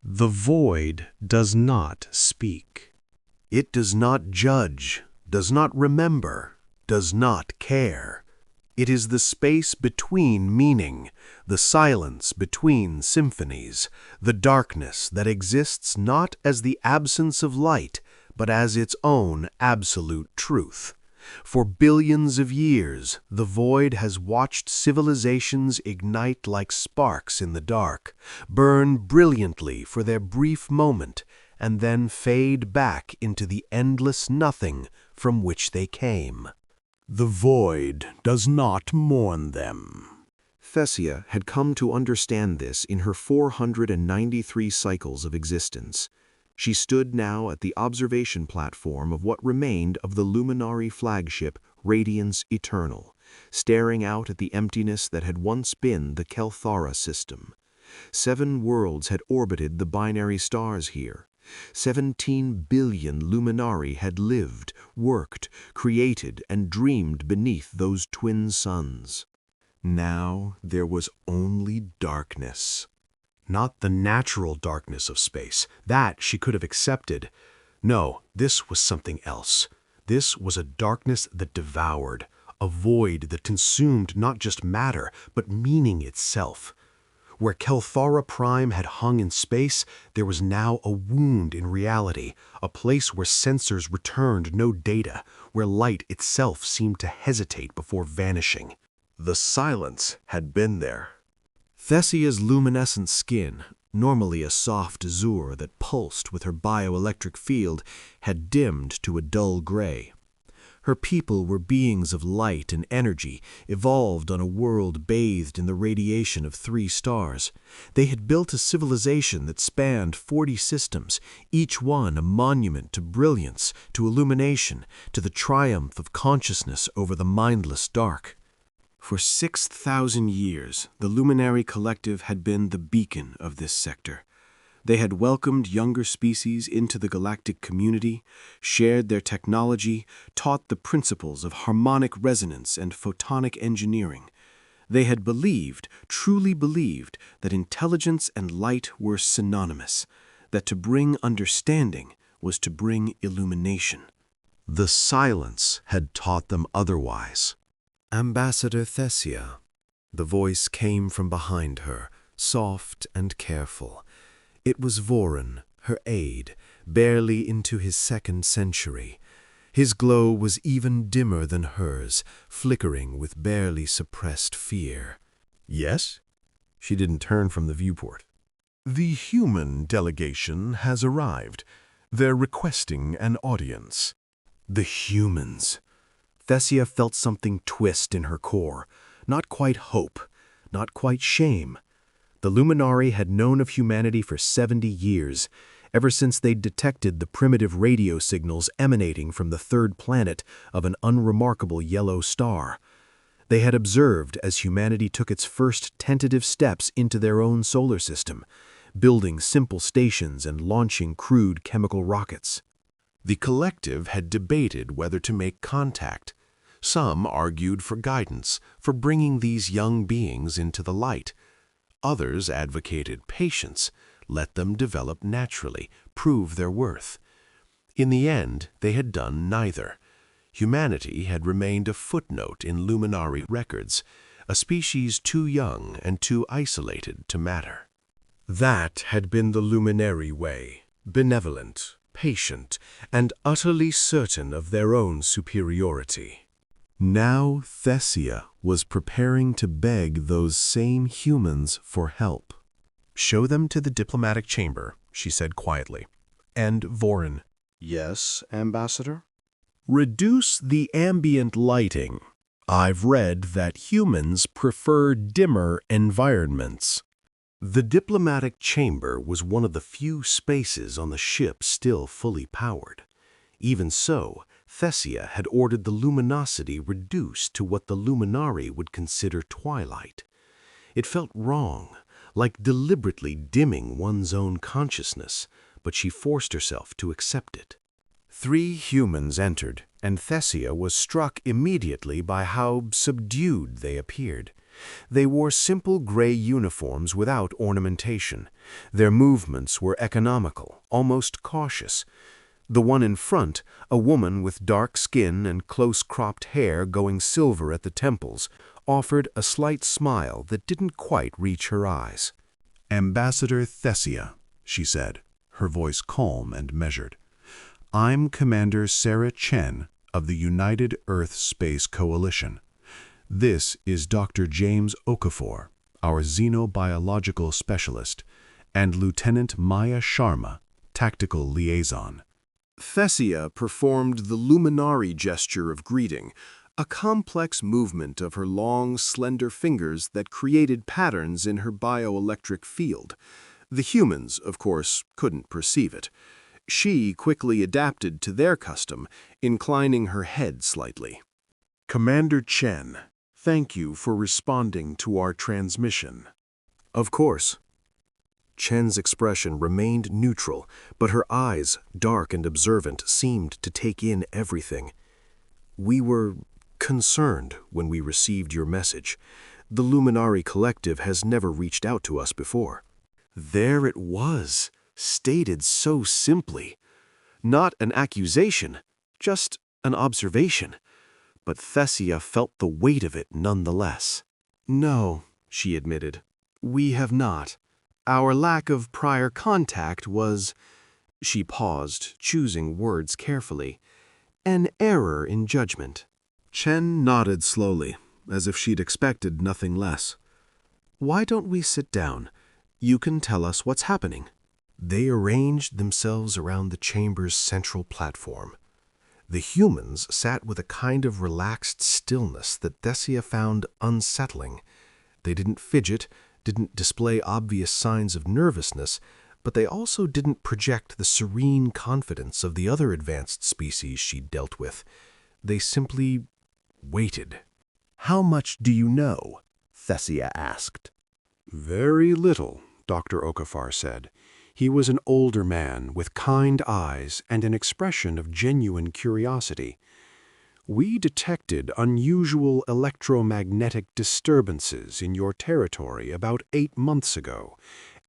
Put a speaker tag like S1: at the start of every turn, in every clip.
S1: The void does not speak.
S2: It does not judge, does not remember, does not care. It is the space between meaning, the silence between symphonies, the darkness that exists not as the absence of light, but as its own absolute truth. For billions of years, the void has watched civilizations ignite like sparks in the dark, burn brilliantly for their brief moment, and then fade back into the endless nothing from which they came.
S3: The void does not mourn them.
S2: Thesia had come to understand this in her 493 cycles of existence. She stood now at the observation platform of what remained of the Luminari flagship Radiance Eternal, staring out at the emptiness that had once been the Kelthara system. 7 worlds had orbited the binary stars here. 17 billion Luminari had lived, worked, created, and dreamed beneath those twin suns. Now there was only darkness.
S1: Not the natural darkness of space. That she could have accepted. No, this was something else. This was a darkness that devoured, a void that consumed not just matter, but meaning itself. Where Kelthara Prime had hung in space, there was now a wound in reality, a place where sensors returned no data, where light itself seemed to hesitate before vanishing.
S2: The silence had been there. Thesia's luminescent skin, normally a soft azure that pulsed with her bioelectric field, had dimmed to a dull gray. Her people were beings of light and energy, evolved on a world bathed in the radiation of 3 stars. They had built a civilization that spanned 40 systems, each one a monument to brilliance, to illumination, to the triumph of consciousness over the mindless dark. For 6,000 years, the Luminary Collective had been the beacon of this sector. They had welcomed younger species into the galactic community, shared their technology, taught the principles of harmonic resonance and photonic engineering. They had believed, truly believed, that intelligence and light were synonymous, that to bring understanding was to bring illumination.
S1: The silence had taught them otherwise.
S2: Ambassador Thesia. The voice came from behind her, soft and careful. It was Vorin, her aide, barely into his 2nd century. His glow was even dimmer than hers, flickering with barely suppressed fear.
S1: Yes? She didn't turn from the viewport.
S3: The human delegation has arrived. They're requesting an audience.
S1: The humans. Thesia felt something twist in her core. Not quite hope, not quite shame. The Luminari had known of humanity for 70 years, ever since they'd detected the primitive radio signals emanating from the 3rd planet of an unremarkable yellow star. They had observed as humanity took its first tentative steps into their own solar system, building simple stations and launching crude chemical rockets.
S3: The collective had debated whether to make contact. Some argued for guidance, for bringing these young beings into the light. Others advocated patience, let them develop naturally, prove their worth. In the end, they had done neither. Humanity had remained a footnote in Luminari records, a species too young and too isolated to matter.
S1: That had been the Luminary way, benevolent, patient, and utterly certain of their own superiority.
S2: Now Thesia was preparing to beg those same humans for help.
S1: "Show them to the diplomatic chamber," she said quietly. "And Vorin."
S4: "Yes, Ambassador?"
S1: "Reduce the ambient lighting. I've read that humans prefer dimmer environments."
S2: The diplomatic chamber was one of the few spaces on the ship still fully powered. Even so, Thesia had ordered the luminosity reduced to what the Luminari would consider twilight. It felt wrong, like deliberately dimming one's own consciousness, but she forced herself to accept it. 3 humans entered, and Thesia was struck immediately by how subdued they appeared.
S1: They wore simple gray uniforms without ornamentation. Their movements were economical, almost cautious. The one in front, a woman with dark skin and close-cropped hair going silver at the temples, offered a slight smile that didn't quite reach her eyes.
S3: "Ambassador Thessia," she said, her voice calm and measured. "I'm Commander Sarah Chen of the United Earth Space Coalition. This is Dr. James Okafor, our xenobiological specialist, and Lieutenant Maya Sharma, tactical liaison."
S1: Thessia performed the luminary gesture of greeting, a complex movement of her long, slender fingers that created patterns in her bioelectric field. The humans, of course, couldn't perceive it. She quickly adapted to their custom, inclining her head slightly.
S3: "Commander Chen, thank you for responding to our transmission."
S1: Of course. Chen's expression remained neutral, but her eyes, dark and observant, seemed to take in everything. "We were concerned when we received your message. The Luminary Collective has never reached out to us before." There it was, stated so simply. Not an accusation, just an observation. But Thessia felt the weight of it nonetheless. "No," she admitted, "we have not. Our lack of prior contact was—" she paused, choosing words carefully, "an error in judgment." Chen nodded slowly, as if she'd expected nothing less. "Why don't we sit down? You can tell us what's happening." They arranged themselves around the chamber's central platform. The humans sat with a kind of relaxed stillness that Thessia found unsettling. They didn't fidget, didn't display obvious signs of nervousness, but they also didn't project the serene confidence of the other advanced species she'd dealt with. They simply waited. "How much do you know?" Thessia asked.
S3: "Very little," Dr. Okafor said. He was an older man with kind eyes and an expression of genuine curiosity. "We detected unusual electromagnetic disturbances in your territory about 8 months ago,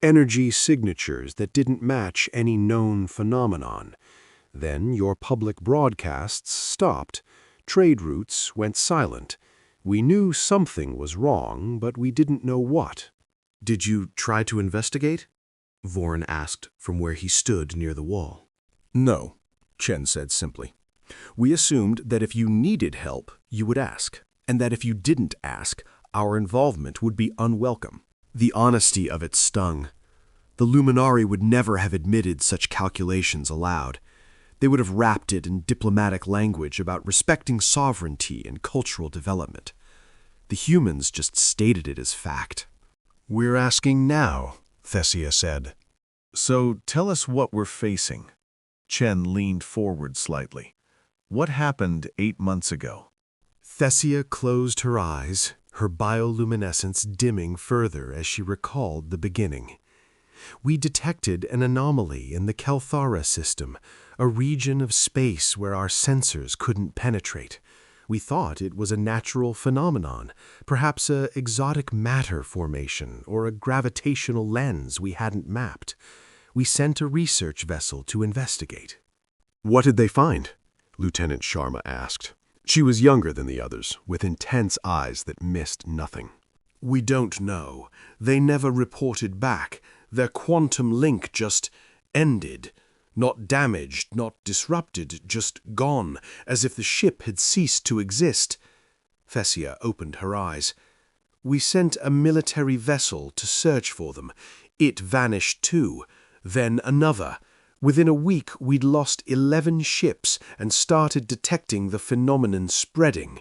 S3: energy signatures that didn't match any known phenomenon. Then your public broadcasts stopped, trade routes went silent. We knew something was wrong, but we didn't know what."
S1: "Did you try to investigate?" Vorin asked from where he stood near the wall. "No," Chen said simply. "We assumed that if you needed help, you would ask, and that if you didn't ask, our involvement would be unwelcome." The honesty of it stung. The Luminari would never have admitted such calculations aloud. They would have wrapped it in diplomatic language about respecting sovereignty and cultural development. The humans just stated it as fact.
S3: "We're asking now," Thessia said. "So tell us what we're facing." Chen leaned forward slightly. "What happened 8 months ago?"
S1: Thessia closed her eyes, her bioluminescence dimming further as she recalled the beginning. "We detected an anomaly in the Kelthara system, a region of space where our sensors couldn't penetrate. We thought it was a natural phenomenon, perhaps an exotic matter formation or a gravitational lens we hadn't mapped. We sent a research vessel to investigate." "What did they find?" Lieutenant Sharma asked. She was younger than the others, with intense eyes that missed nothing. "We don't know. They never reported back. Their quantum link just ended. Not damaged, not disrupted, just gone, as if the ship had ceased to exist." Thessia opened her eyes. "We sent a military vessel to search for them. It vanished too. Then another. Within a week, we'd lost 11 ships and started detecting the phenomenon spreading."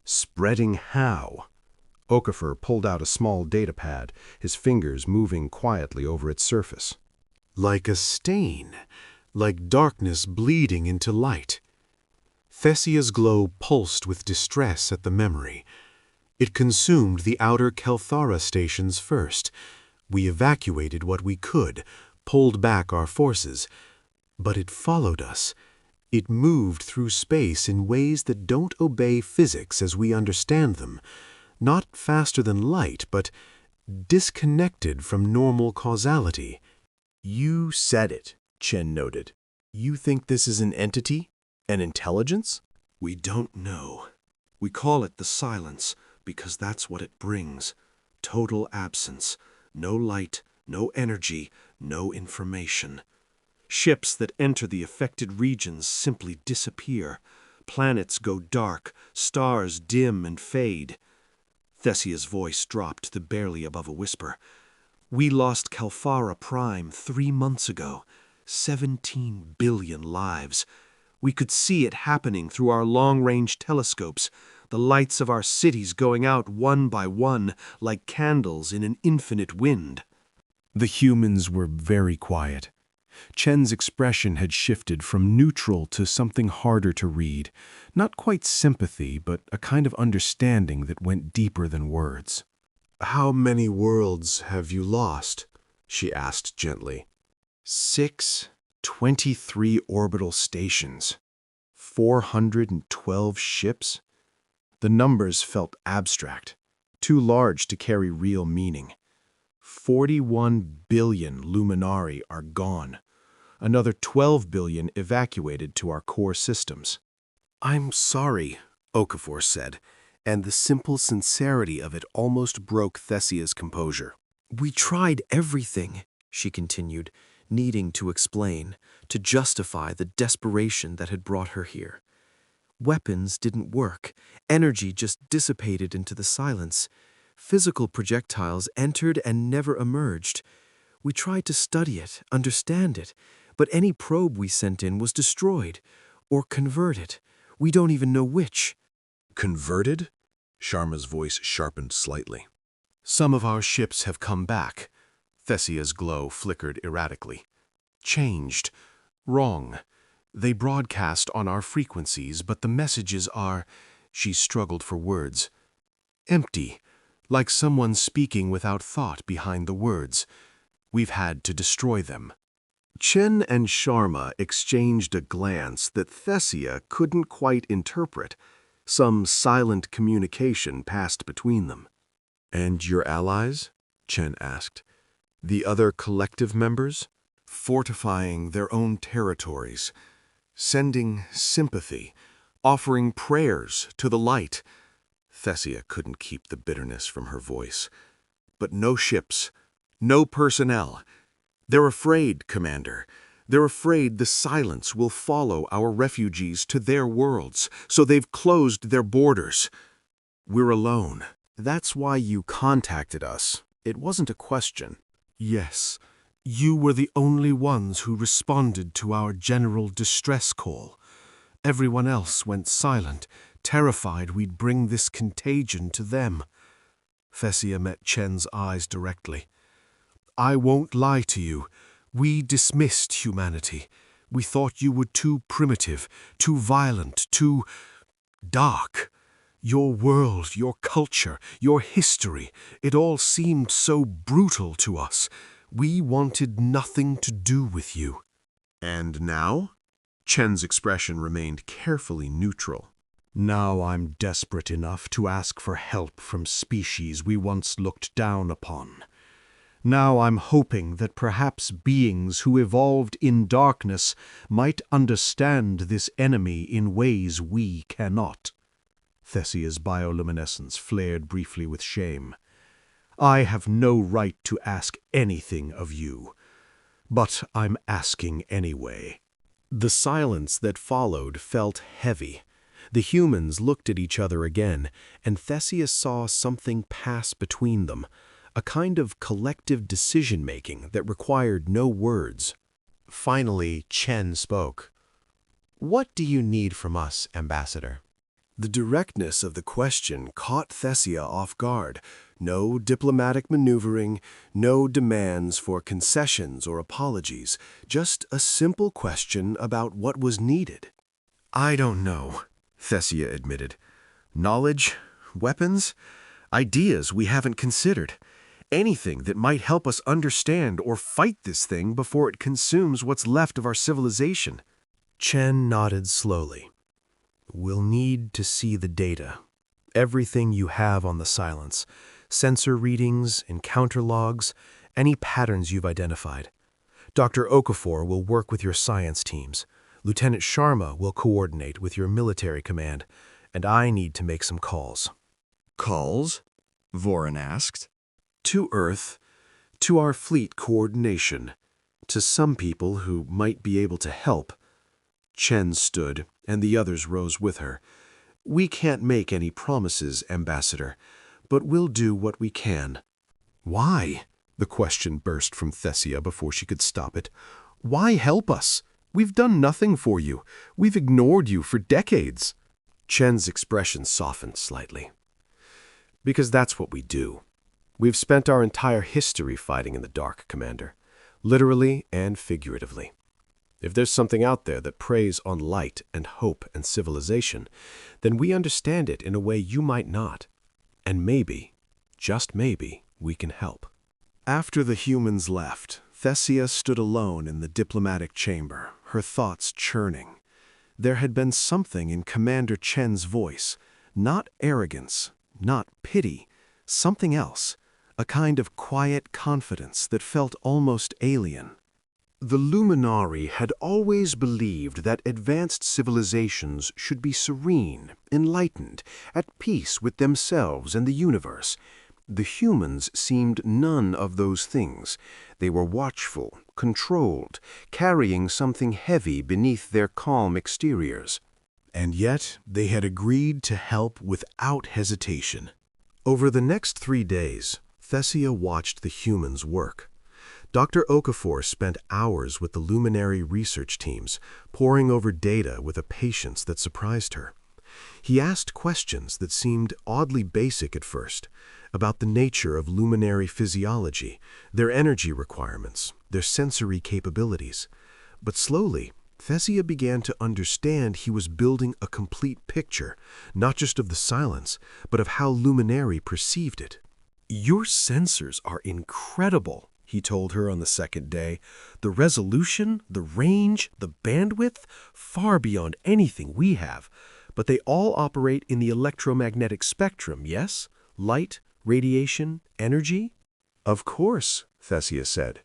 S1: "Spreading how?" Okafor pulled out a small data pad, his fingers moving quietly over its surface. "Like a stain. Like darkness bleeding into light." Thessia's glow pulsed with distress at the memory. "It consumed the outer Kelthara stations first. We evacuated what we could, pulled back our forces. But it followed us. It moved through space in ways that don't obey physics as we understand them.
S2: Not faster than light, but disconnected from normal causality.
S1: You said it, Chen noted. You think this is an entity? An intelligence?
S2: We don't know. We call it the silence because that's what it brings. Total absence. No light, no energy, no information. Ships that enter the affected regions simply disappear. Planets go dark, stars dim and fade. Thessia's voice dropped to barely above a whisper. We lost Kalphara Prime 3 months ago. 17 billion lives. We could see it happening through our long-range telescopes, the lights of our cities going out one by one like candles in an infinite wind.
S1: The humans were very quiet. Chen's expression had shifted from neutral to something harder to read. Not quite sympathy, but a kind of understanding that went deeper than words.
S2: "How many worlds have you lost?" she asked gently.
S1: 6, 23 orbital stations, 412 ships. The numbers felt abstract, too large to carry real meaning. 41 billion luminari are gone. Another 12 billion evacuated to our core systems.
S2: "I'm sorry," Okafor said, and the simple sincerity of it almost broke Thessia's composure.
S5: "We tried everything," she continued, needing to explain, to justify the desperation that had brought her here. Weapons didn't work. Energy just dissipated into the silence. Physical projectiles entered and never emerged. We tried to study it, understand it, but any probe we sent in was destroyed or converted. We don't even know which."
S3: Converted? Sharma's voice sharpened slightly.
S2: "Some of our ships have come back." Thessia's glow flickered erratically. "Changed. Wrong. They broadcast on our frequencies, but the messages are," she struggled for words, "empty, like someone speaking without thought behind the words. We've had to destroy them." Chen and Sharma exchanged a glance that Thessia couldn't quite interpret. Some silent communication passed between them.
S3: And your allies? Chen asked. The other collective members?
S2: Fortifying their own territories, sending sympathy, offering prayers to the light. Thessia couldn't keep the bitterness from her voice. But no ships, no personnel. They're afraid, Commander. They're afraid the silence will follow our refugees to their worlds, so they've closed their borders. We're alone.
S1: That's why you contacted us. It wasn't a question.
S2: Yes, you were the only ones who responded to our general distress call. Everyone else went silent, terrified we'd bring this contagion to them. Thessia met Chen's eyes directly. "I won't lie to you. We dismissed humanity. We thought you were too primitive, too violent, too dark. Your world, your culture, your history, it all seemed so brutal to us. We wanted nothing to do with you."
S3: And now? Chen's expression remained carefully neutral.
S1: Now I'm desperate enough to ask for help from species we once looked down upon. Now I'm hoping that perhaps beings who evolved in darkness might understand this enemy in ways we cannot. Thessia's bioluminescence flared briefly with shame. I have no right to ask anything of you, but I'm asking anyway.
S2: The silence that followed felt heavy. The humans looked at each other again, and Thessia saw something pass between them, a kind of collective decision-making that required no words. Finally, Chen spoke. "What do you need from us, Ambassador?" The directness of the question caught Thessia off guard. No diplomatic maneuvering, no demands for concessions or apologies, just a simple question about what was needed. "I don't know," Thessia admitted. "Knowledge, weapons, ideas we haven't considered. Anything that might help us understand or fight this thing before it consumes what's left of our civilization." Chen nodded slowly. "We'll need to see the data.
S1: Everything you have on the silence. Sensor readings, encounter logs, any patterns you've identified. Dr. Okafor will work with your science teams. Lieutenant Sharma will coordinate with your military command, and I need to make some calls.
S2: Calls? Vorin asked.
S1: To Earth, to our fleet coordination, to some people who might be able to help. Chen stood, and the others rose with her. We can't make any promises, Ambassador, but we'll do what we can. Why? The question burst from Thessia before she could stop it. Why help us? We've done nothing for you. We've ignored you for decades. Chen's expression softened slightly. Because that's what we do. We've spent our entire history fighting in the dark, Commander, literally and figuratively. If there's something out there that preys on light and hope and civilization, then we understand it in a way you might not. And maybe, just maybe, we can help. After the humans left, Thessia stood alone in the diplomatic chamber, her thoughts churning. There had been something in Commander Chen's voice, not arrogance, not pity, something else, a kind of quiet confidence that felt almost alien. The Luminari had always believed that advanced civilizations should be serene, enlightened, at peace with themselves and the universe. The humans seemed none of those things. They were watchful, controlled, carrying something heavy beneath their calm exteriors. And yet they had agreed to help without hesitation. Over the next 3 days, Thessia watched the humans work. Dr. Okafor spent hours with the luminary research teams, poring over data with a patience that surprised her. He asked questions that seemed oddly basic at first, about the nature of luminary physiology, their energy requirements, their sensory capabilities. But slowly, Thessia began to understand he was building a complete picture, not just of the silence, but of how luminary perceived it. "Your sensors are incredible," he told her on the second day. "The resolution, the range, the bandwidth, far beyond anything we have. But they all operate in the electromagnetic spectrum, yes? Light, radiation, energy?" "Of course," Thessia said.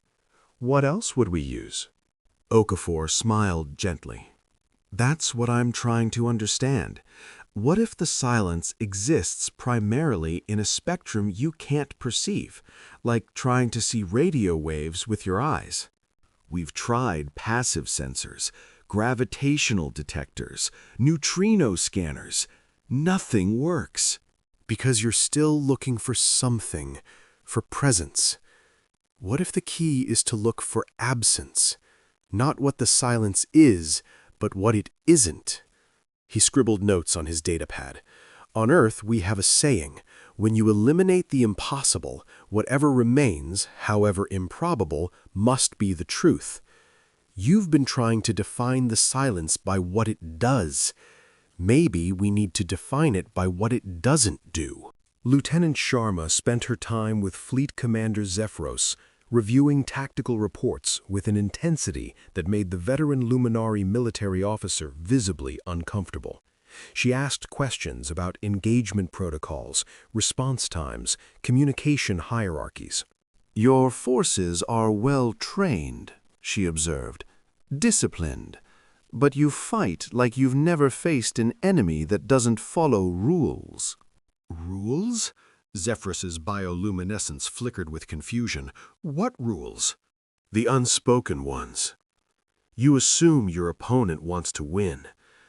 S1: "What else would we use?" Okafor smiled gently. "That's what I'm trying to understand. What if the silence exists primarily in a spectrum you can't perceive, like trying to see radio waves with your eyes? We've tried passive sensors, gravitational detectors, neutrino scanners. Nothing works. Because you're still looking for something, for presence. What if the key is to look for absence? Not what the silence is, but what it isn't." He scribbled notes on his datapad. "On Earth, we have a saying, when you eliminate the impossible, whatever remains, however improbable, must be the truth. You've been trying to define the silence by what it does. Maybe we need to define it by what it doesn't do." Lieutenant Sharma spent her time with Fleet Commander Zephyros, reviewing tactical reports with an intensity that made the veteran Luminari military officer visibly uncomfortable. She asked questions about engagement protocols, response times, communication hierarchies. "Your forces are well trained," she observed, "disciplined, but you fight like you've never faced an enemy that doesn't follow rules." "Rules?" Zephyrus's bioluminescence flickered with confusion. "What rules?" "The unspoken ones. You assume your opponent wants to win,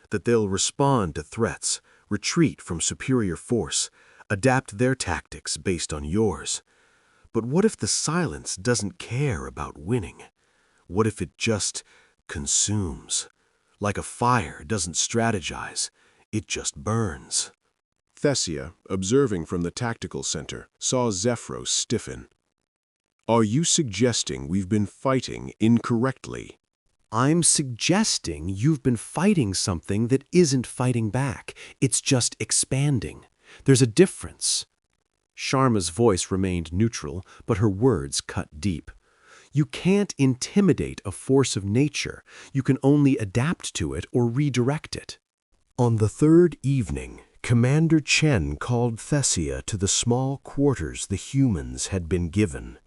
S1: that they'll respond to threats, retreat from superior force, adapt their tactics based on yours. But what if the silence doesn't care about winning? What if it just consumes? Like a fire doesn't strategize, it just burns." Thessia, observing from the tactical center, saw Zephyros stiffen. "Are you suggesting we've been fighting incorrectly?" "I'm suggesting you've been fighting something that isn't fighting back. It's just expanding. There's a difference." Sharma's voice remained neutral, but her words cut deep. "You can't intimidate a force of nature. You can only adapt to it or redirect it." On the third evening, Commander Chen called Thesia to the small quarters the humans had been given.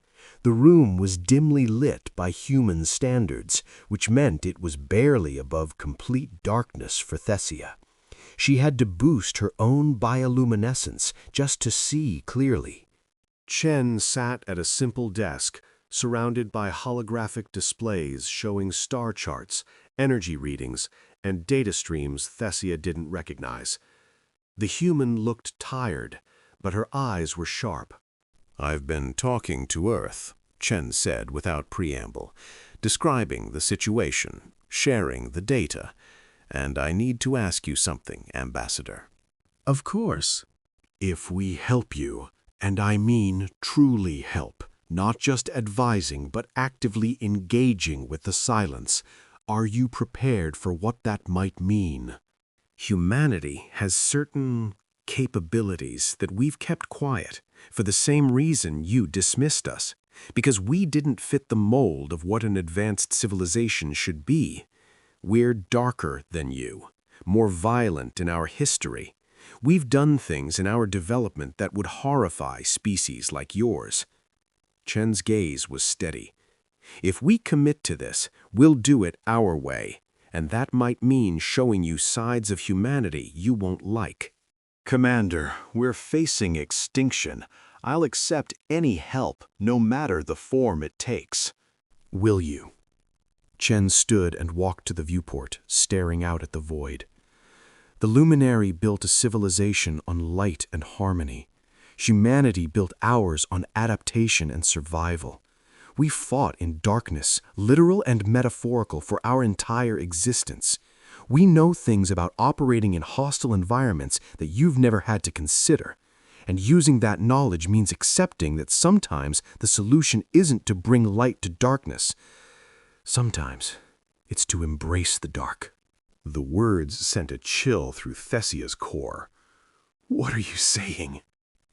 S1: The room was dimly lit by human standards, which meant it was barely above complete darkness for Thesia. She had to boost her own bioluminescence just to see clearly.
S2: Chen sat at a simple desk, surrounded by holographic displays showing star charts, energy readings, and data streams Thesia didn't recognize. The human looked tired, but her eyes were sharp.
S3: "I've been talking to Earth," Chen said without preamble, describing the situation, sharing the data, "and I need to ask you something, Ambassador."
S1: Of course. If we help you, and I mean truly help, not just advising but actively engaging with the silence, are you prepared for what that might mean? Humanity has certain capabilities that we've kept quiet for the same reason you dismissed us, because we didn't fit the mold of what an advanced civilization should be. We're darker than you, more violent in our history. We've done things in our development that would horrify species like yours. Chen's gaze was steady. If we commit to this, we'll do it our way, and that might mean showing you sides of humanity you won't like. Commander, we're facing extinction. I'll accept any help, no matter the form it takes. Will you? Chen stood and walked to the viewport, staring out at the void. The luminary built a civilization on light and harmony. Humanity built ours on adaptation and survival. We fought in darkness, literal and metaphorical, for our entire existence. We know things about operating in hostile environments that you've never had to consider. And using that knowledge means accepting that sometimes the solution isn't to bring light to darkness. Sometimes it's to embrace the dark.
S3: The words sent a chill through Thesia's core. "What are you saying?"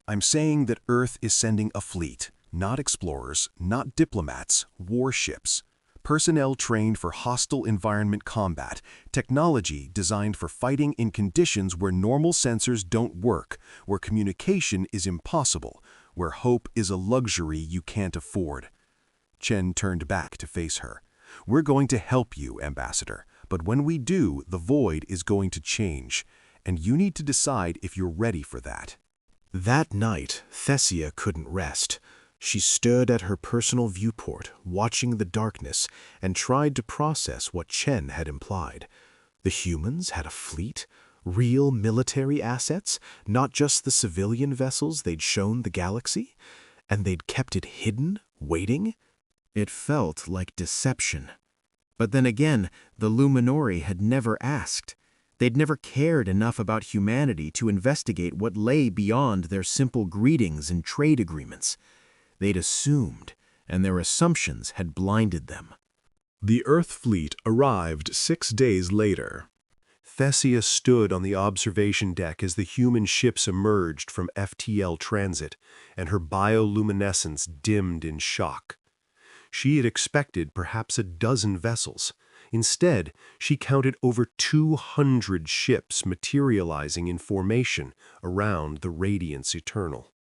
S6: "I'm saying that Earth is sending a fleet, not explorers, not diplomats, warships. Personnel trained for hostile environment combat, technology designed for fighting in conditions where normal sensors don't work, where communication is impossible, where hope is a luxury you can't afford." Chen turned back to face her. "We're going to help you, Ambassador, but when we do, the void is going to change, and you need to decide if you're ready for that."
S1: That night, Thesia couldn't rest. She stood at her personal viewport, watching the darkness, and tried to process what Chen had implied. The humans had a fleet, real military assets, not just the civilian vessels they'd shown the galaxy, and they'd kept it hidden, waiting. It felt like deception. But then again, the Luminori had never asked. They'd never cared enough about humanity to investigate what lay beyond their simple greetings and trade agreements. They'd assumed, and their assumptions had blinded them.
S2: The Earth fleet arrived 6 days later.
S3: Thesia stood on the observation deck as the human ships emerged from FTL transit, and her bioluminescence dimmed in shock. She had expected perhaps a dozen vessels. Instead, she counted over 200 ships materializing in formation around the Radiance Eternal.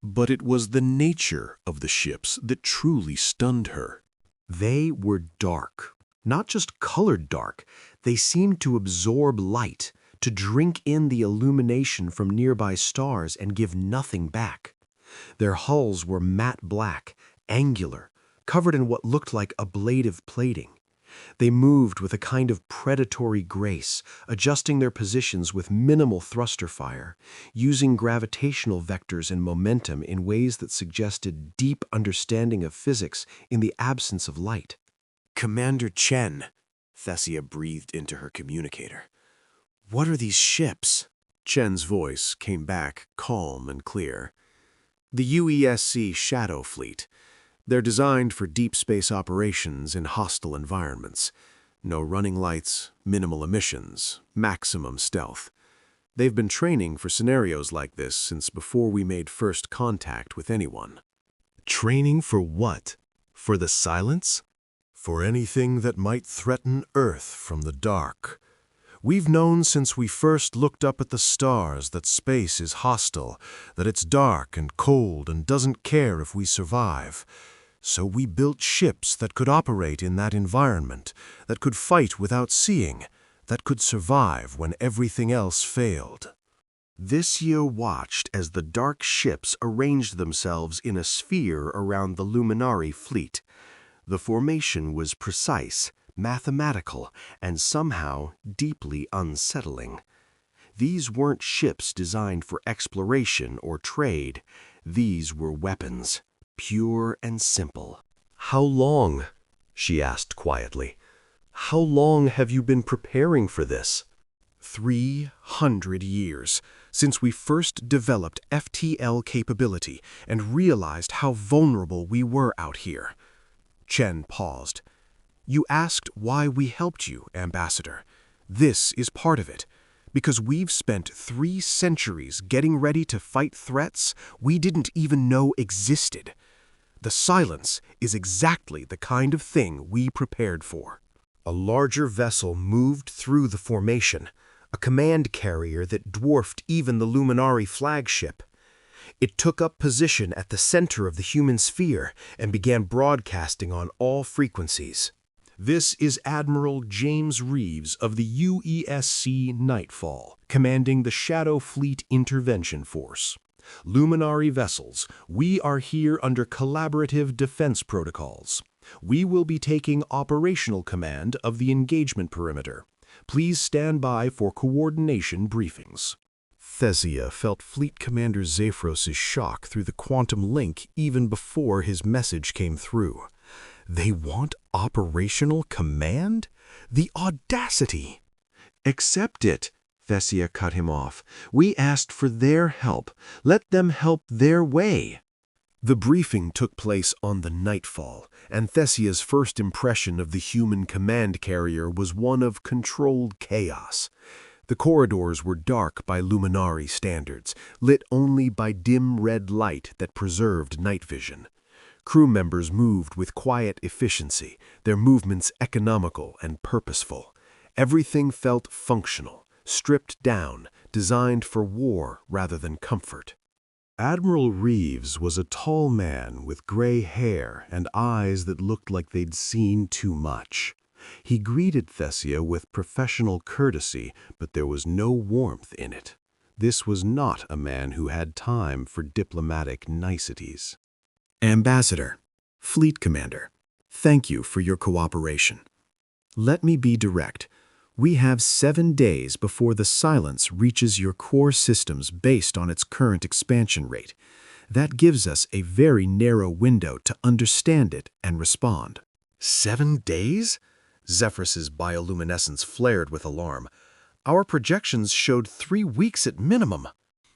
S1: But it was the nature of the ships that truly stunned her. They were dark. Not just colored dark, they seemed to absorb light, to drink in the illumination from nearby stars and give nothing back. Their hulls were matte black, angular, covered in what looked like ablative plating. They moved with a kind of predatory grace, adjusting their positions with minimal thruster fire, using gravitational vectors and momentum in ways that suggested deep understanding of physics in the absence of light. "Commander Chen," Thesia breathed into her communicator. "What are these ships?" Chen's voice came back calm and clear. "The UESC Shadow Fleet. They're designed for deep space operations in hostile environments. No running lights, minimal emissions, maximum stealth. They've been training for scenarios like this since before we made first contact with anyone."
S2: Training for what? For the silence? For anything that might threaten Earth from the dark.
S6: We've known since we first looked up at the stars that space is hostile, that it's dark and cold and doesn't care if we survive. So we built ships that could operate in that environment, that could fight without seeing, that could survive when everything else failed.
S2: This year watched as the dark ships arranged themselves in a sphere around the Luminari fleet. The formation was precise, mathematical, and somehow deeply unsettling. These weren't ships designed for exploration or trade. These were weapons, pure and simple.
S3: "How long?" she asked quietly. "How long have you been preparing for this?"
S1: 300 years since we first developed FTL capability and realized how vulnerable we were out here. Chen paused. You asked why we helped you, Ambassador. This is part of it. Because we've spent 3 centuries getting ready to fight threats we didn't even know existed. The silence is exactly the kind of thing we prepared for.
S6: A larger vessel moved through the formation, a command carrier that dwarfed even the Luminari flagship. It took up position at the center of the human sphere and began broadcasting on all frequencies. This is Admiral James Reeves of the UESC Nightfall, commanding the Shadow Fleet Intervention Force. Luminari vessels, we are here under collaborative defense protocols. We will be taking operational command of the engagement perimeter. Please stand by for coordination briefings.
S1: Thesia felt Fleet Commander Zephros's shock through the quantum link even before his message came through. They want operational command? The audacity!
S2: "Accept it," Thesia cut him off. "We asked for their help. Let them help their way."
S6: The briefing took place on the Nightfall, and Thesia's first impression of the human command carrier was one of controlled chaos. The corridors were dark by Luminari standards, lit only by dim red light that preserved night vision. Crew members moved with quiet efficiency, their movements economical and purposeful. Everything felt functional, stripped down, designed for war rather than comfort. Admiral Reeves was a tall man with gray hair and eyes that looked like they'd seen too much. He greeted Thesia with professional courtesy, but there was no warmth in it. This was not a man who had time for diplomatic niceties.
S1: Ambassador, Fleet Commander, thank you for your cooperation. Let me be direct. We have 7 days before the silence reaches your core systems based on its current expansion rate. That gives us a very narrow window to understand it and respond.
S6: 7 days? Zephyrus's bioluminescence flared with alarm. Our projections showed 3 weeks at minimum.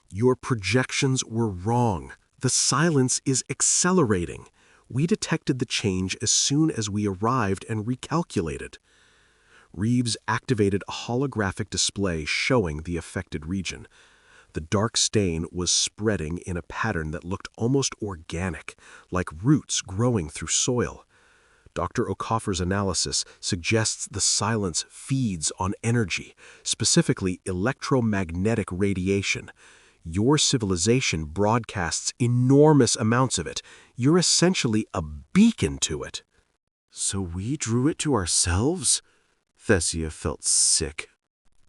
S6: Your projections were wrong. The silence is accelerating. We detected the change as soon as we arrived and recalculated. Reeves activated a holographic display showing the affected region. The dark stain was spreading in a pattern that looked almost organic, like roots growing through soil. Dr. O'Coffer's analysis suggests the silence feeds on energy, specifically electromagnetic radiation. Your civilization broadcasts enormous amounts of it. You're essentially a beacon to it.
S2: So we drew it to ourselves? Thesia felt sick.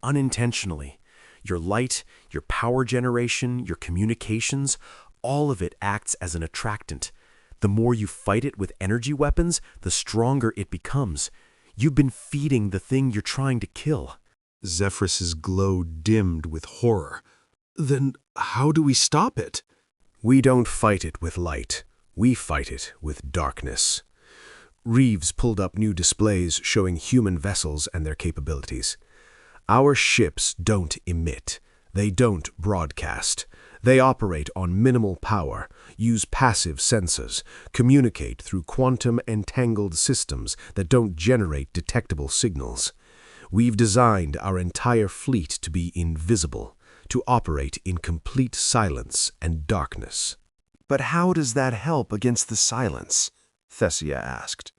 S6: Unintentionally. Your light, your power generation, your communications, all of it acts as an attractant. The more you fight it with energy weapons, the stronger it becomes. You've been feeding the thing you're trying to kill.
S1: Zephyrus's glow dimmed with horror. Then how do we stop it?
S6: We don't fight it with light. We fight it with darkness. Reeves pulled up new displays showing human vessels and their capabilities. Our ships don't emit. They don't broadcast. They operate on minimal power, use passive sensors, communicate through quantum-entangled systems that don't generate detectable signals. We've designed our entire fleet to be invisible, to operate in complete silence and darkness.
S2: But how does that help against the silence? Thesia asked.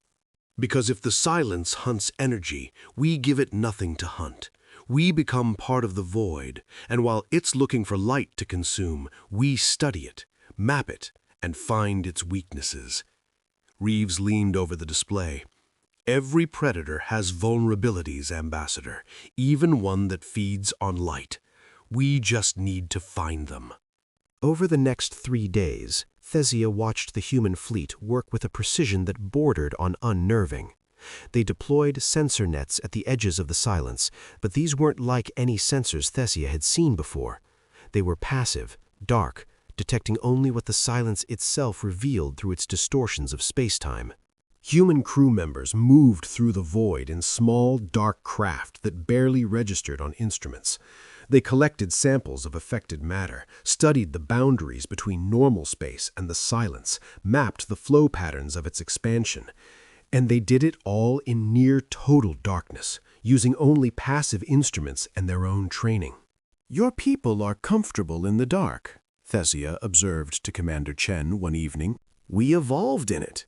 S6: Because if the silence hunts energy, we give it nothing to hunt.
S3: We become part of the void, and while it's looking for light to consume, we study it, map it, and find its weaknesses. Reeves leaned over the display. Every predator has vulnerabilities, Ambassador, even one that feeds on light. We just need to find them.
S1: Over the next 3 days, Thesia watched the human fleet work with a precision that bordered on unnerving. They deployed sensor nets at the edges of the silence, but these weren't like any sensors Thesia had seen before. They were passive, dark, detecting only what the silence itself revealed through its distortions of space-time. Human crew members moved through the void in small, dark craft that barely registered on instruments. They collected samples of affected matter, studied the boundaries between normal space and the silence, mapped the flow patterns of its expansion. And they did it all in near-total darkness, using only passive instruments and their own training.
S6: Your people are comfortable in the dark, Thesia observed to Commander Chen one evening.
S1: We evolved in it.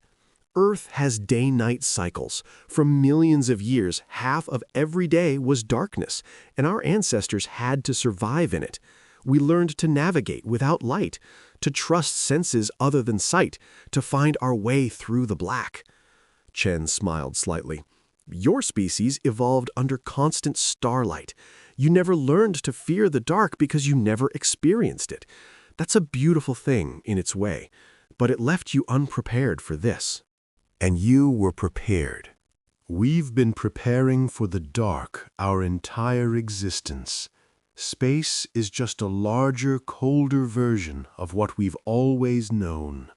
S1: Earth has day-night cycles. For millions of years, half of every day was darkness, and our ancestors had to survive in it. We learned to navigate without light, to trust senses other than sight, to find our way through the black. Chen smiled slightly. Your species evolved under constant starlight. You never learned to fear the dark because you never experienced it. That's a beautiful thing in its way, but it left you unprepared for this.
S6: And you were prepared. We've been preparing for the dark our entire existence. Space is just a larger, colder version of what we've always known.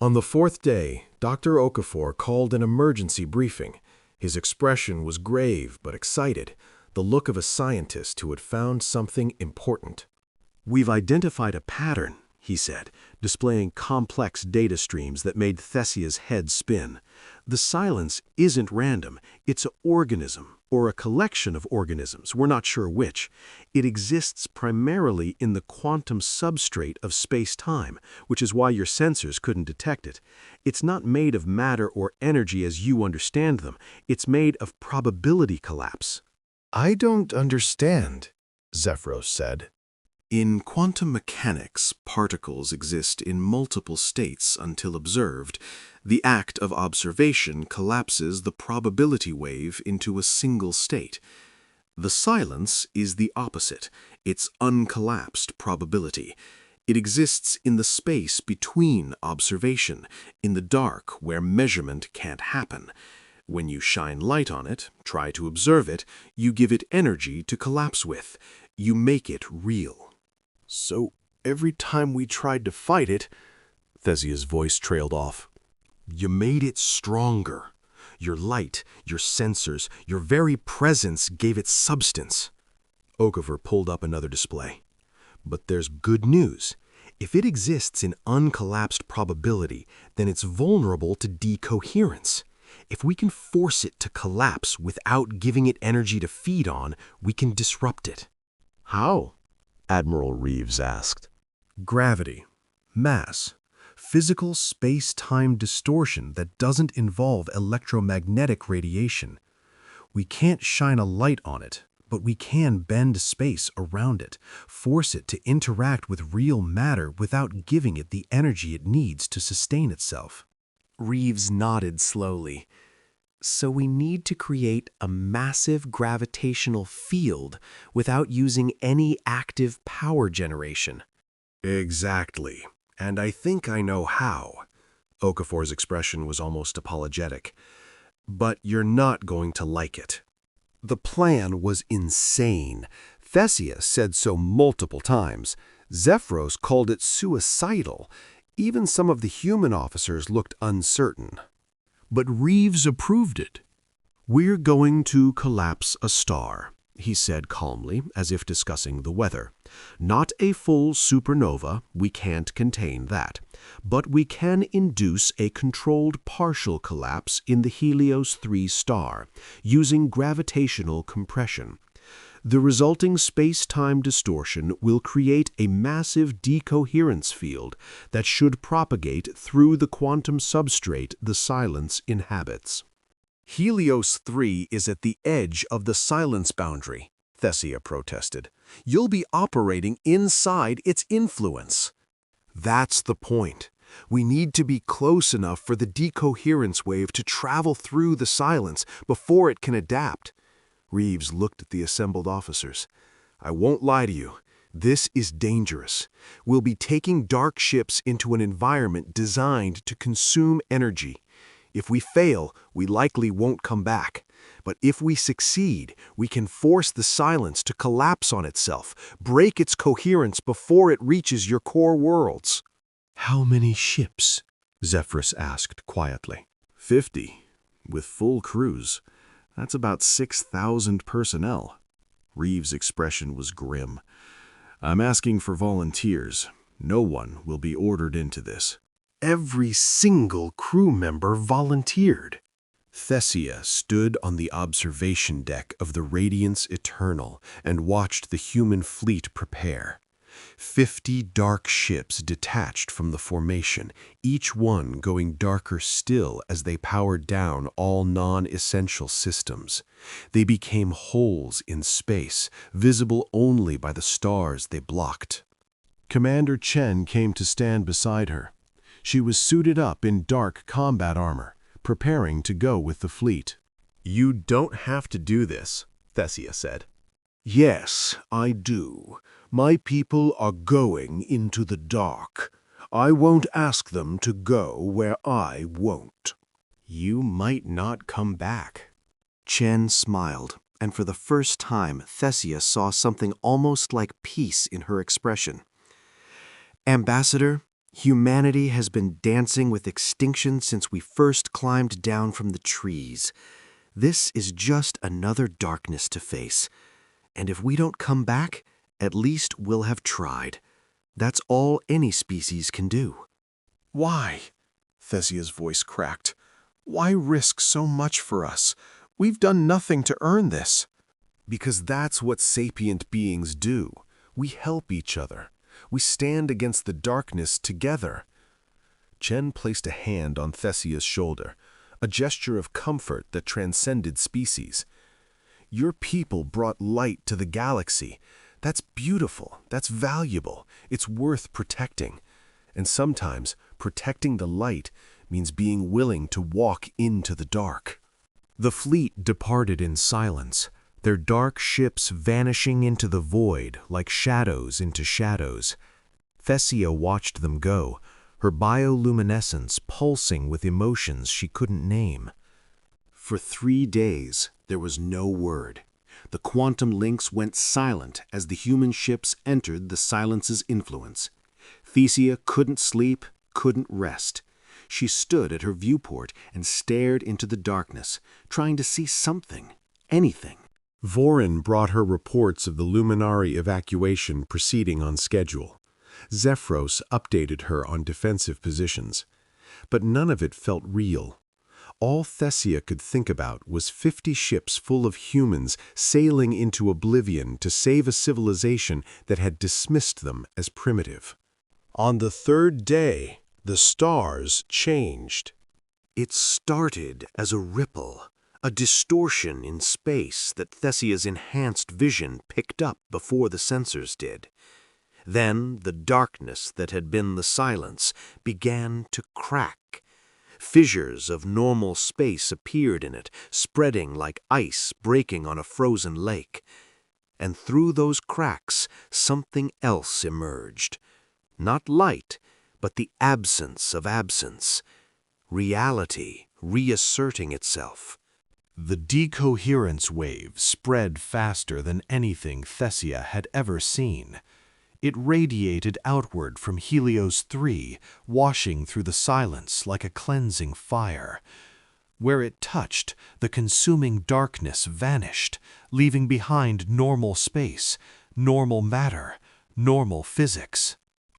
S1: On the 4th day, Dr. Okafor called an emergency briefing. His expression was grave but excited, the look of a scientist who had found something important. We've identified a pattern, he said, displaying complex data streams that made Thesia's head spin. The silence isn't random. It's an organism, or a collection of organisms, we're not sure which. It exists primarily in the quantum substrate of space-time, which is why your sensors couldn't detect it. It's not made of matter or energy as you understand them. It's made of probability collapse.
S6: I don't understand, Zephyros said.
S2: In quantum mechanics, particles exist in multiple states until observed. The act of observation collapses the probability wave into a single state. The silence is the opposite. It's uncollapsed probability. It exists in the space between observation, in the dark where measurement can't happen. When you shine light on it, try to observe it, you give it energy to collapse with. You make it real.
S6: So every time we tried to fight it, Thesia's voice trailed off.
S1: You made it stronger. Your light, your sensors, your very presence gave it substance. Okafor pulled up another display. But there's good news. If it exists in uncollapsed probability, then it's vulnerable to decoherence. If we can force it to collapse without giving it energy to feed on, we can disrupt it.
S6: How? Admiral Reeves asked.
S1: Gravity, mass, physical space-time distortion that doesn't involve electromagnetic radiation. We can't shine a light on it, but we can bend space around it, force it to interact with real matter without giving it the energy it needs to sustain itself. Reeves nodded slowly. So we need to create a massive gravitational field without using any active power generation.
S6: Exactly. And I think I know how.
S1: Okafor's expression was almost apologetic. But you're not going to like it.
S6: The plan was insane. Thesia said so multiple times. Zephyros called it suicidal. Even some of the human officers looked uncertain.
S3: But Reeves approved it.
S6: We're going to collapse a star, he said calmly, as if discussing the weather. Not a full supernova, we can't contain that. But we can induce a controlled partial collapse in the Helios 3 star, using gravitational compression. The resulting space-time distortion will create a massive decoherence field that should propagate through the quantum substrate the silence inhabits.
S1: Helios 3 is at the edge of the silence boundary,
S2: Thessia protested. "You'll be operating inside its influence." "That's the point. We need to be close enough for the decoherence wave to travel through the silence before it can adapt." Reeves looked at the assembled officers. "I won't lie to you. This is dangerous. We'll be taking dark ships into an environment designed to consume energy. If we fail, we likely won't come back. But if we succeed, we can force the silence to collapse on itself, break its coherence before it reaches your core worlds."
S6: "How many ships?" Zephyrus asked quietly.
S2: 50, with full crews. That's about 6,000 personnel. Reeves' expression was grim. "I'm asking for volunteers. No one will be ordered into this."
S6: Every single crew member volunteered. Thessia stood on the observation deck of the Radiance Eternal and watched the human fleet prepare. 50 dark ships detached from the formation, each one going darker still as they powered down all non-essential systems. They became holes in space, visible only by the stars they blocked.
S3: Commander Chen came to stand beside her. She was suited up in dark combat armor, preparing to go with the fleet.
S2: "You don't have to do this," Thessia said.
S6: "Yes, I do. My people are going into the dark. I won't ask them to go where I won't."
S2: "You might not come back." Chen smiled, and for the first time, Thessia saw something almost like peace in her expression. "Ambassador, humanity has been dancing with extinction since we first climbed down from the trees. This is just another darkness to face. And if we don't come back, at least we'll have tried. That's all any species can do."
S6: "Why?" Thessia's voice cracked. "Why risk so much for us? We've done nothing to earn this."
S2: "Because that's what sapient beings do. We help each other. We stand against the darkness together." Chen placed a hand on Thessia's shoulder, a gesture of comfort that transcended species. "Your people brought light to the galaxy. That's beautiful. That's valuable. It's worth protecting. And sometimes protecting the light means being willing to walk into the dark." The fleet departed in silence, their dark ships vanishing into the void like shadows into shadows. Thessia watched them go, her bioluminescence pulsing with emotions she couldn't name. For 3 days, there was no word. The quantum links went silent as the human ships entered the silence's influence. Thessia couldn't sleep, couldn't rest. She stood at her viewport and stared into the darkness, trying to see something, anything.
S3: Vorin brought her reports of the Luminari evacuation proceeding on schedule. Zephyros updated her on defensive positions. But none of it felt real. All Thessia could think about was 50 ships full of humans sailing into oblivion to save a civilization that had dismissed them as primitive. On the 3rd day, the stars changed.
S2: It started as a ripple, a distortion in space that Thessia's enhanced vision picked up before the sensors did. Then the darkness that had been the silence began to crack. Fissures of normal space appeared in it, spreading like ice breaking on a frozen lake. And through those cracks, something else emerged. Not light, but the absence of absence. Reality reasserting itself.
S3: The decoherence wave spread faster than anything Thessia had ever seen. It radiated outward from Helios 3, washing through the silence like a cleansing fire. Where it touched, the consuming darkness vanished, leaving behind normal space, normal matter, normal physics.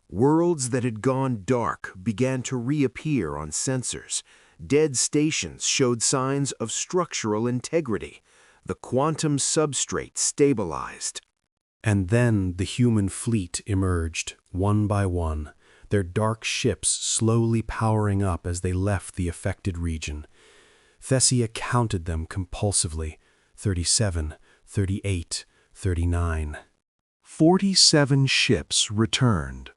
S2: Worlds that had gone dark began to reappear on sensors. Dead stations showed signs of structural integrity. The quantum substrate stabilized.
S1: And then the human fleet emerged, one by one, their dark ships slowly powering up as they left the affected region. Thessia counted them compulsively, 37, 38,
S6: 39. 47 ships returned.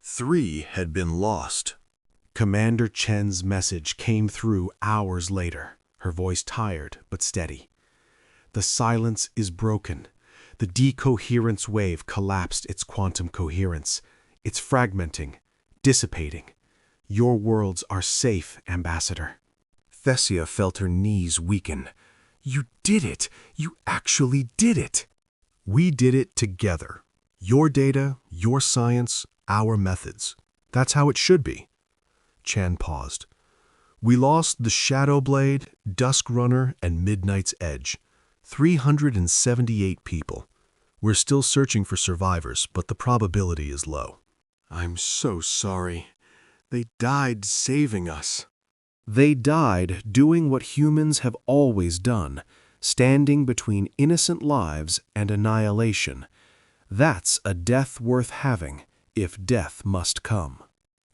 S6: 3 had been lost.
S1: Commander Chen's message came through hours later, her voice tired but steady. The silence is broken. The decoherence wave collapsed its quantum coherence. It's fragmenting, dissipating. Your worlds are safe, Ambassador.
S6: Thessia felt her knees weaken. You did it! You actually did it! We did it together. Your data, your science, our methods. That's how it should be. Chan paused. We lost the Shadow Blade, Dusk Runner, and Midnight's Edge. 378 people. We're still searching for survivors, but the probability is low.
S2: I'm so sorry. They died saving us.
S1: They died doing what humans have always done, standing between innocent lives and annihilation. That's a death worth having, if death must come.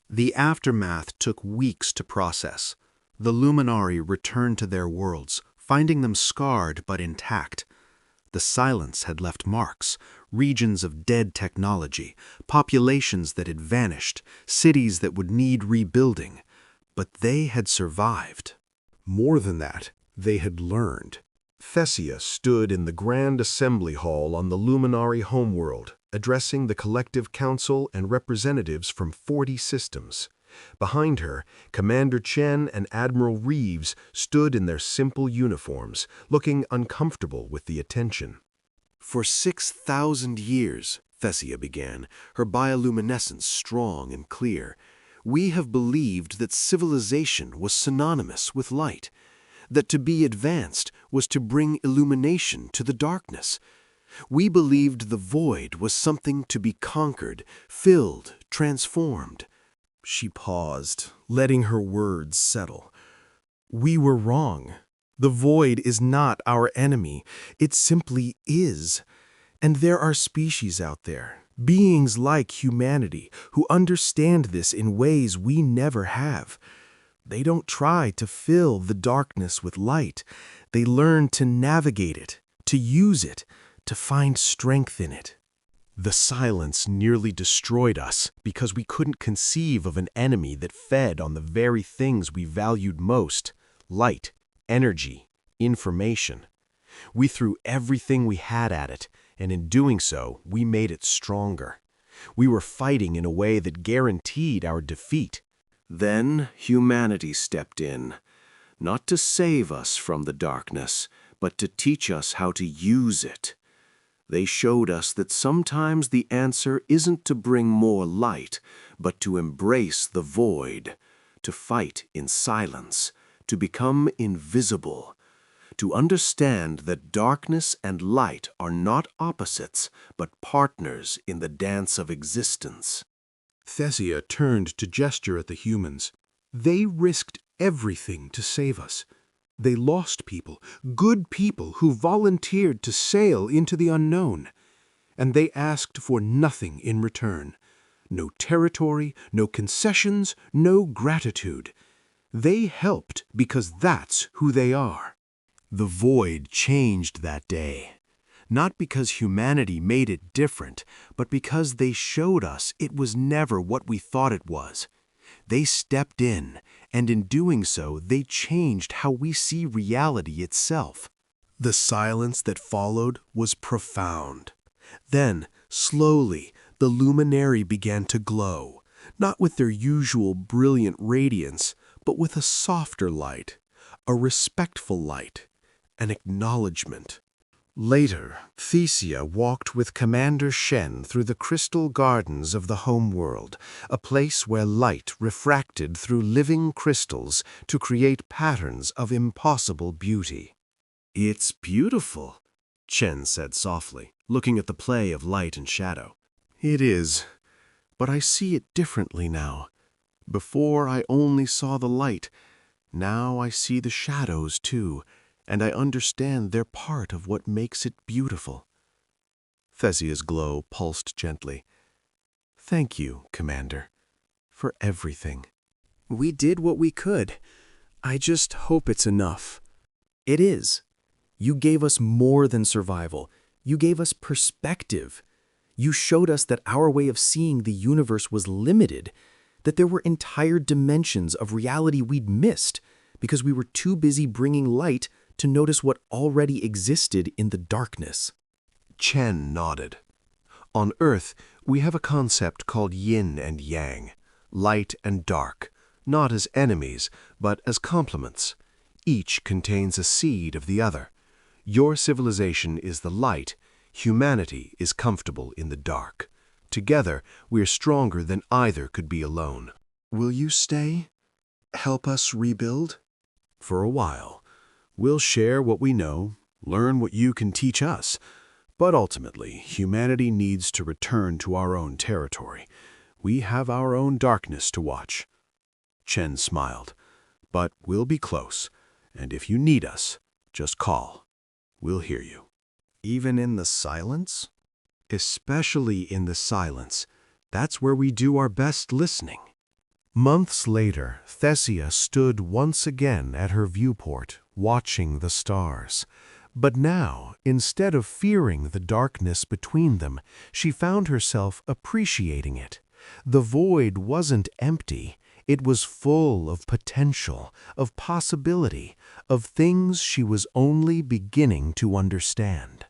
S4: The aftermath took weeks to process. The Luminari returned to their worlds, finding them scarred but intact. The silence had left marks, regions of dead technology, populations that had vanished, cities that would need rebuilding. But they had survived.
S6: More than that, they had learned. Thessia stood in the Grand Assembly Hall on the Luminari homeworld, addressing the collective council and representatives from 40 systems. Behind her, Commander Chen and Admiral Reeves stood in their simple uniforms, looking uncomfortable with the attention.
S2: For 6,000 years, Thessia began, her bioluminescence strong and clear, we have believed that civilization was synonymous with light, that to be advanced was to bring illumination to the darkness. We believed the void was something to be conquered, filled, transformed.
S6: She paused, letting her words settle. We were wrong. The void is not our enemy. It simply is. And there are species out there, beings like humanity, who understand this in ways we never have. They don't try to fill the darkness with light. They learn to navigate it, to use it, to find strength in it. The silence nearly destroyed us because we couldn't conceive of an enemy that fed on the very things we valued most: light, energy, information. We threw everything we had at it, and in doing so, we made it stronger. We were fighting in a way that guaranteed our defeat.
S2: Then humanity stepped in, not to save us from the darkness, but to teach us how to use it. They showed us that sometimes the answer isn't to bring more light, but to embrace the void, to fight in silence, to become invisible, to understand that darkness and light are not opposites, but partners in the dance of existence.
S6: Thessia turned to gesture at the humans. They risked everything to save us. They lost people, good people who volunteered to sail into the unknown. And they asked for nothing in return. No territory, no concessions, no gratitude. They helped because that's who they are. The void changed that day. Not because humanity made it different, but because they showed us it was never what we thought it was. They stepped in, and in doing so, they changed how we see reality itself. The silence that followed was profound. Then, slowly, the luminary began to glow, not with their usual brilliant radiance, but with a softer light, a respectful light, an acknowledgement. Later, Thessia walked with Commander Shen through the crystal gardens of the homeworld, a place where light refracted through living crystals to create patterns of impossible beauty.
S2: It's beautiful, Chen said softly, looking at the play of light and shadow.
S6: It is, but I see it differently now. Before I only saw the light. Now I see the shadows too, and I understand they're part of what makes it beautiful. Thessia's glow pulsed gently. Thank you, Commander, for everything.
S5: We did what we could. I just hope it's enough. It is. You gave us more than survival. You gave us perspective. You showed us that our way of seeing the universe was limited, that there were entire dimensions of reality we'd missed because we were too busy bringing light to notice what already existed in the darkness.
S2: Chen nodded. On Earth, we have a concept called yin and yang, light and dark, not as enemies, but as complements. Each contains a seed of the other. Your civilization is the light, humanity is comfortable in the dark. Together, we're stronger than either could be alone.
S4: Will you stay? Help us rebuild?
S6: For a while. We'll share what we know, learn what you can teach us. But ultimately, humanity needs to return to our own territory. We have our own darkness to watch. Chen smiled. But we'll be close, and if you need us, just call. We'll hear you.
S1: Even in the silence? Especially in the silence. That's where we do our best listening.
S3: Months later, Thesia stood once again at her viewport, watching the stars. But now, instead of fearing the darkness between them, she found herself appreciating it. The void wasn't empty. It was full of potential, of possibility, of things she was only beginning to understand.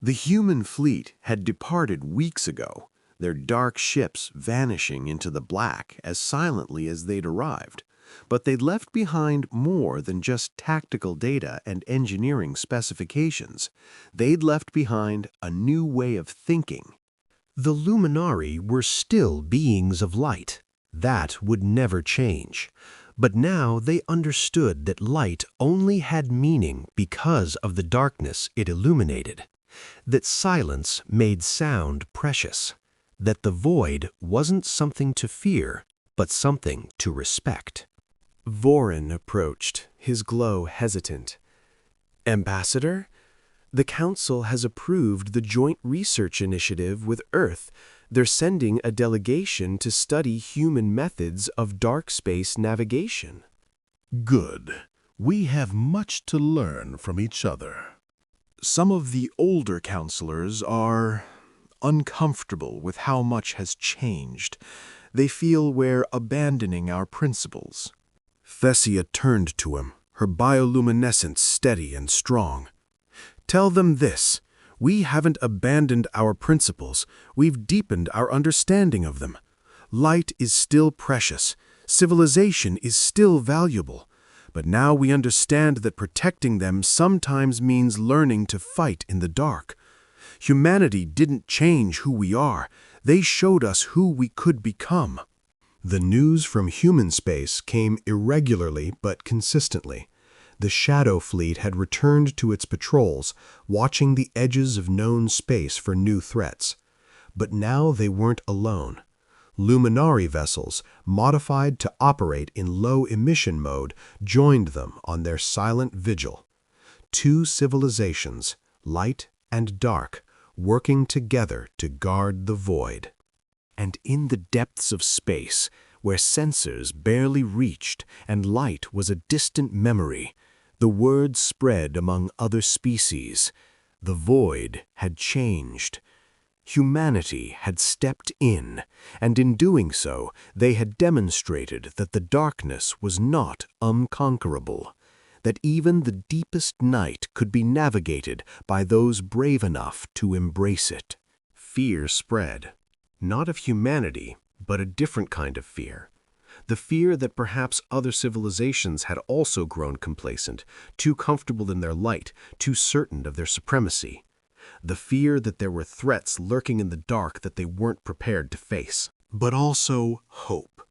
S2: The human fleet had departed weeks ago, their dark ships vanishing into the black as silently as they'd arrived. But they'd left behind more than just tactical data and engineering specifications. They'd left behind a new way of thinking.
S3: The Luminari were still beings of light. That would never change. But now they understood that light only had meaning because of the darkness it illuminated. That silence made sound precious. That the void wasn't something to fear, but something to respect.
S5: Vorin approached, his glow hesitant. Ambassador, the Council has approved the joint research initiative with Earth. They're sending a delegation to study human methods of dark space navigation.
S3: Good. We have much to learn from each other.
S6: Some of the older counselors are uncomfortable with how much has changed. They feel we're abandoning our principles. Thesia turned to him, her bioluminescence steady and strong. Tell them this. We haven't abandoned our principles. We've deepened our understanding of them. Light is still precious. Civilization is still valuable. But now we understand that protecting them sometimes means learning to fight in the dark. Humanity didn't change who we are. They showed us who we could become.
S1: The news from human space came irregularly but consistently. The Shadow Fleet had returned to its patrols, watching the edges of known space for new threats. But now they weren't alone. Luminari vessels, modified to operate in low-emission mode, joined them on their silent vigil. Two civilizations, light and dark, working together to guard the void. And in the depths of space, where sensors barely reached and light was a distant memory, the word spread among other species. The void had changed. Humanity had stepped in, and in doing so, they had demonstrated that the darkness was not unconquerable, that even the deepest night could be navigated by those brave enough to embrace it. Fear spread. Not of humanity, but a different kind of fear. The fear that perhaps other civilizations had also grown complacent, too comfortable in their light, too certain of their supremacy. The fear that there were threats lurking in the dark that they weren't prepared to face. But also hope.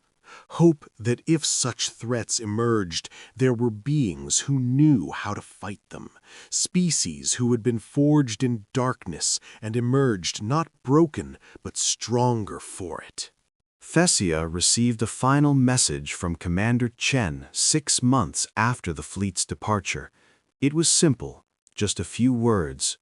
S1: Hope that if such threats emerged, there were beings who knew how to fight them, species who had been forged in darkness and emerged not broken, but stronger for it. Thesia received a final message from Commander Chen 6 months after the fleet's departure. It was simple, just a few words.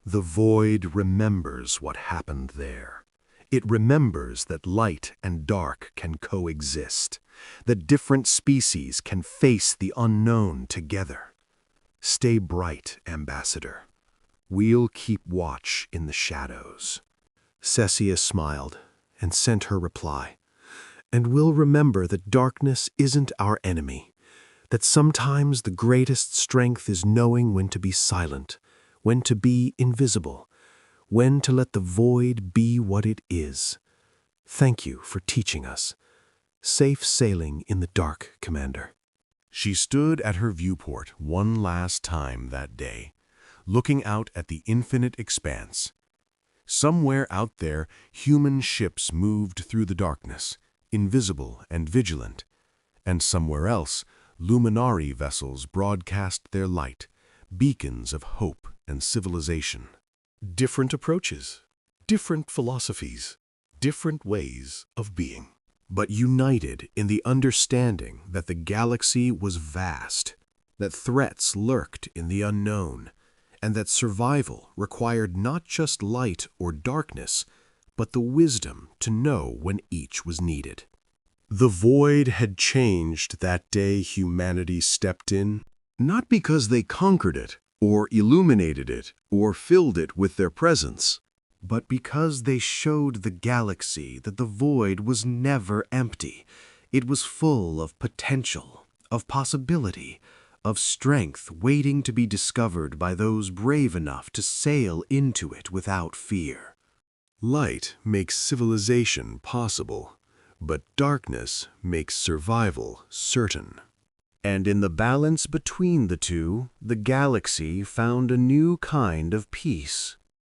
S1: The void remembers what happened there. It remembers that light and dark can coexist, that different species can face the unknown together. Stay bright, Ambassador.
S6: We'll keep watch in the shadows."
S1: Theseus smiled and sent her reply. "And we'll remember that darkness isn't our enemy, that sometimes the greatest strength is knowing when to be silent, when to be invisible, when to let the void be what it is. Thank you for teaching us. Safe sailing in the dark, Commander."
S3: She stood at her viewport one last time that day, looking out at the infinite expanse. Somewhere out there, human ships moved through the darkness, invisible and vigilant, and somewhere else, luminary vessels broadcast their light, beacons of hope and civilization.
S6: Different approaches, different philosophies, different ways of being, but united in the understanding that the galaxy was vast, that threats lurked in the unknown, and that survival required not just light or darkness, but the wisdom to know when each was needed. The void had changed that day humanity stepped in, not because they conquered it, or illuminated it, or filled it with their presence, but because they showed the galaxy that the void was never empty. It was full of potential, of possibility, of strength waiting to be discovered by those brave enough to sail into it without fear. Light makes civilization possible, but darkness makes survival certain. And in the balance between the two, the galaxy found a new kind of peace,